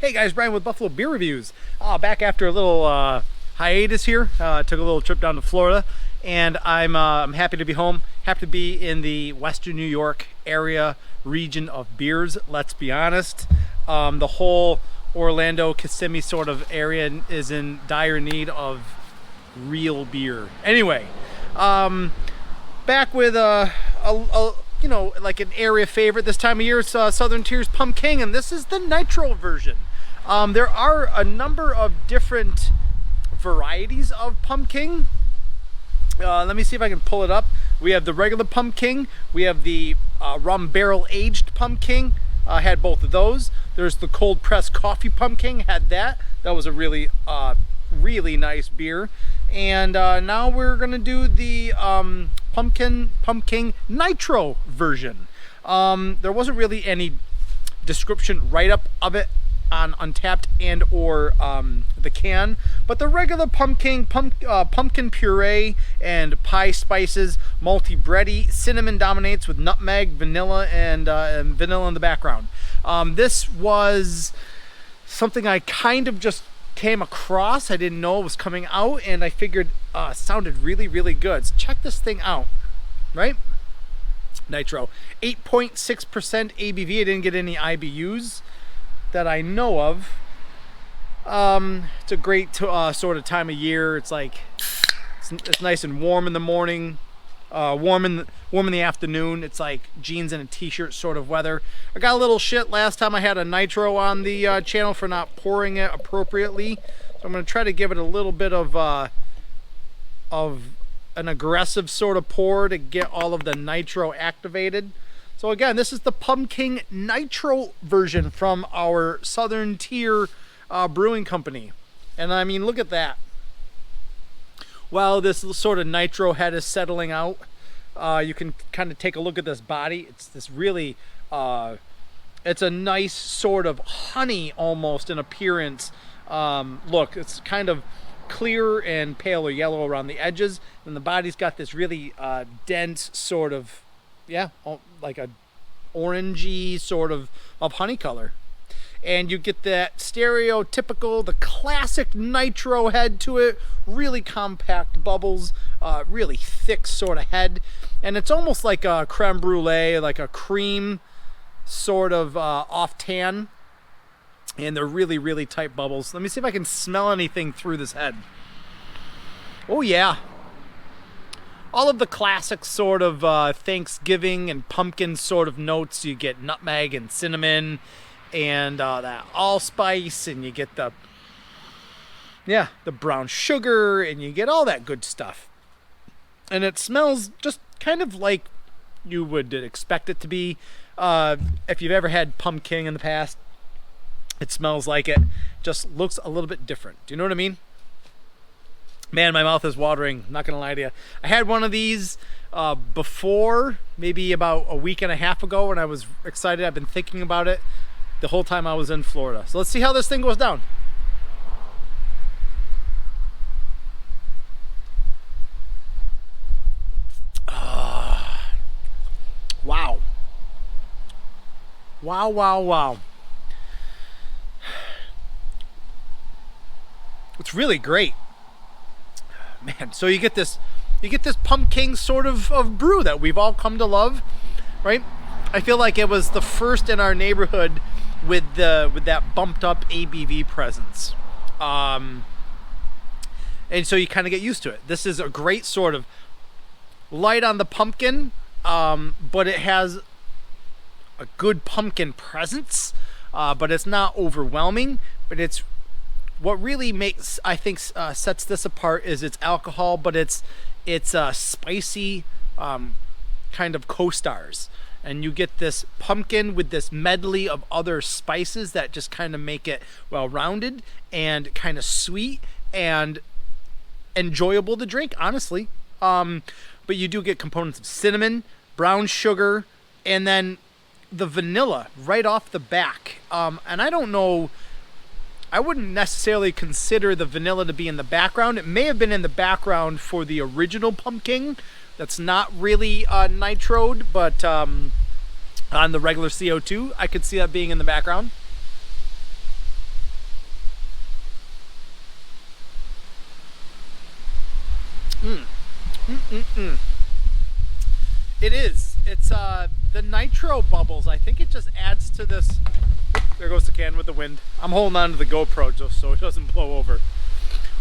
Hey guys, Brian with Buffalo Beer Reviews. Back after a little hiatus here. Took a little trip down to Florida, and I'm happy to be home. Happy to be in the Western New York area region of beers. Let's be honest, the whole Orlando, Kissimmee sort of area is in dire need of real beer. Anyway, back with you know, like an area favorite this time of year. It's Southern Tier's Pumking, and this is the nitro version. There are a number of different varieties of Pumking. Let me see if I can pull it up. We have the regular Pumking. We have the rum barrel aged Pumking. I had both of those. There's the cold pressed coffee Pumking. Had that. That was a really nice beer. And now we're gonna do the Pumking Nitro version. There wasn't really any description write-up of it on Untapped and or the can, but the regular pumpkin puree and pie spices, malty bready, cinnamon dominates with nutmeg, vanilla, and vanilla in the background. This was something I kind of just came across. I didn't know it was coming out, and I figured it sounded really good. So check this thing out, right? Nitro, 8.6% ABV. I didn't get any IBUs that I know of. It's a great sort of time of year. It's like it's nice and warm in the morning, warm in the afternoon. It's like jeans and a t-shirt sort of weather. I got a little shit last time I had a nitro on the channel for not pouring it appropriately, so I'm going to try to give it a little bit of an aggressive sort of pour to get all of the nitro activated. So again, this is the Pumking Nitro version from our Southern Tier Brewing Company. And I mean, look at that. While this sort of nitro head is settling out, you can kind of take a look at this body. It's this really, it's a nice sort of honey almost in appearance. Look, it's kind of clear and pale or yellow around the edges, and the body's got this really dense sort of, yeah, like a orangey sort of honey color. And you get that stereotypical, the classic nitro head to it. Really compact bubbles, really thick sort of head. And it's almost like a creme brulee, like a cream sort of off tan. And they're really tight bubbles. Let me see if I can smell anything through this head. Oh yeah. All of the classic sort of Thanksgiving and pumpkin sort of notes. You get nutmeg and cinnamon and that allspice, and you get the brown sugar, and you get all that good stuff. And it smells just kind of like you would expect it to be. If you've ever had Pumking in the past, it smells like it. Just looks a little bit different. Do you know what I mean? Man, my mouth is watering, not gonna lie to you. I had one of these before, maybe about a week and a half ago, and I was excited. I've been thinking about it the whole time I was in Florida. So let's see how this thing goes down. Wow. Wow. It's really great. Man, so you get this Pumking sort of brew that we've all come to love, right? I feel like it was the first in our neighborhood with that bumped up ABV presence. And so you kind of get used to it. This is a great sort of light on the pumpkin, but it has a good pumpkin presence, but it's not overwhelming. But it's what really makes, I think, sets this apart is its alcohol, but it's spicy kind of co-stars. And you get this pumpkin with this medley of other spices that just kind of make it well-rounded and kind of sweet and enjoyable to drink, honestly. But you do get components of cinnamon, brown sugar, and then the vanilla right off the back. And I don't know, I wouldn't necessarily consider the vanilla to be in the background. It may have been in the background for the original Pumking. That's not really nitroed, but on the regular CO2, I could see that being in the background. nitro bubbles, I think it just adds to this. There goes the can with the wind. I'm holding on to the GoPro just so it doesn't blow over.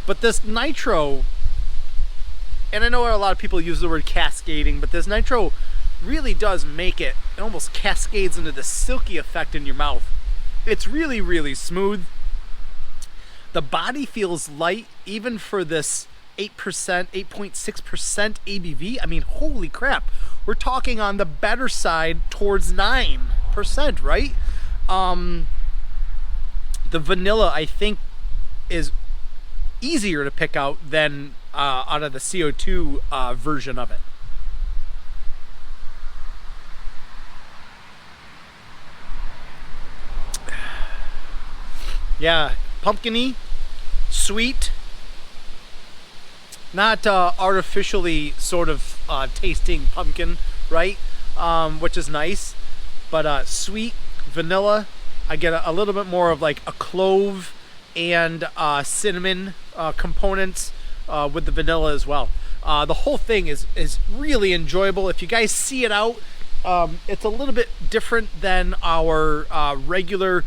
But this nitro, and I know a lot of people use the word cascading, but this nitro really does make it almost cascades into the silky effect in your mouth. It's really, really smooth. The body feels light even for this 8%, 8.6% ABV. I mean, holy crap. We're talking on the better side towards 9%, right? The vanilla, I think, is easier to pick out than out of the CO2 version of it. Yeah, pumpkin-y, sweet, not artificially sort of tasting pumpkin, right? Which is nice, but sweet, vanilla. I get a little bit more of like a clove and cinnamon components with the vanilla as well. The whole thing is really enjoyable. If you guys see it out, it's a little bit different than our regular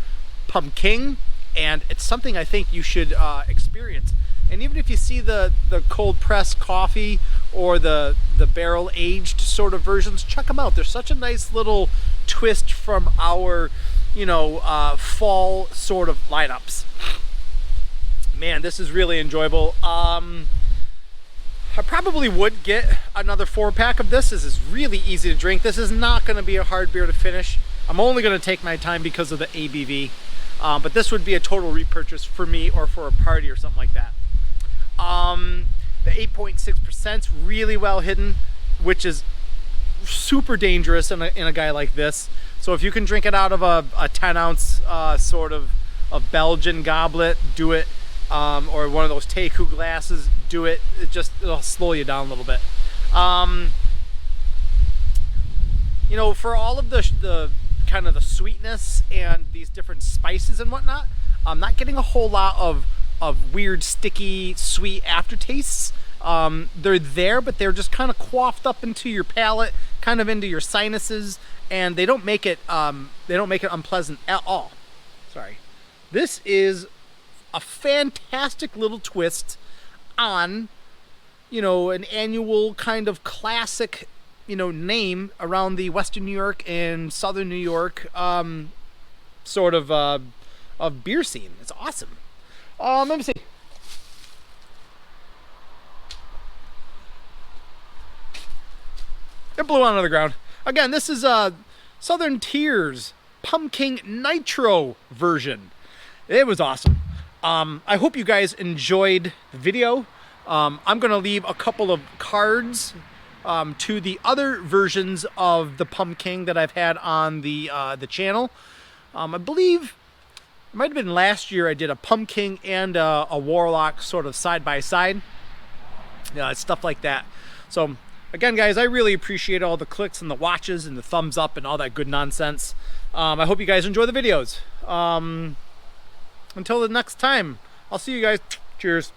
Pumking, and it's something I think you should experience. And even if you see the cold pressed coffee or the barrel aged sort of versions, check them out. They're such a nice little twist from our, you know, fall sort of lineups. Man, this is really enjoyable. I probably would get another 4-pack of this. This is really easy to drink. This is not going to be a hard beer to finish. I'm only going to take my time because of the ABV. But this would be a total repurchase for me or for a party or something like that. The 8.6% is really well hidden, which is super dangerous in a guy like this. So if you can drink it out of a 10-ounce sort of a Belgian goblet, do it. Or one of those Teku glasses, do it. It'll slow you down a little bit. You know, for all of the kind of the sweetness and these different spices and whatnot, I'm not getting a whole lot of weird, sticky, sweet aftertastes. They're there, but they're just kind of quaffed up into your palate, kind of into your sinuses, and they don't make it unpleasant at all. Sorry. This is a fantastic little twist on, you know, an annual kind of classic, you know, name around the Western New York and Southern New York sort of beer scene. It's awesome. Let me see. It blew onto the ground. Again, this is Southern Tier's Pumking NITRO version. It was awesome. I hope you guys enjoyed the video. I'm gonna leave a couple of cards to the other versions of the Pumking that I've had on the channel. I believe it might have been last year I did a Pumking and a Warlock sort of side by side. Yeah, stuff like that. So again, guys, I really appreciate all the clicks and the watches and the thumbs up and all that good nonsense. I hope you guys enjoy the videos. Until the next time, I'll see you guys. Cheers.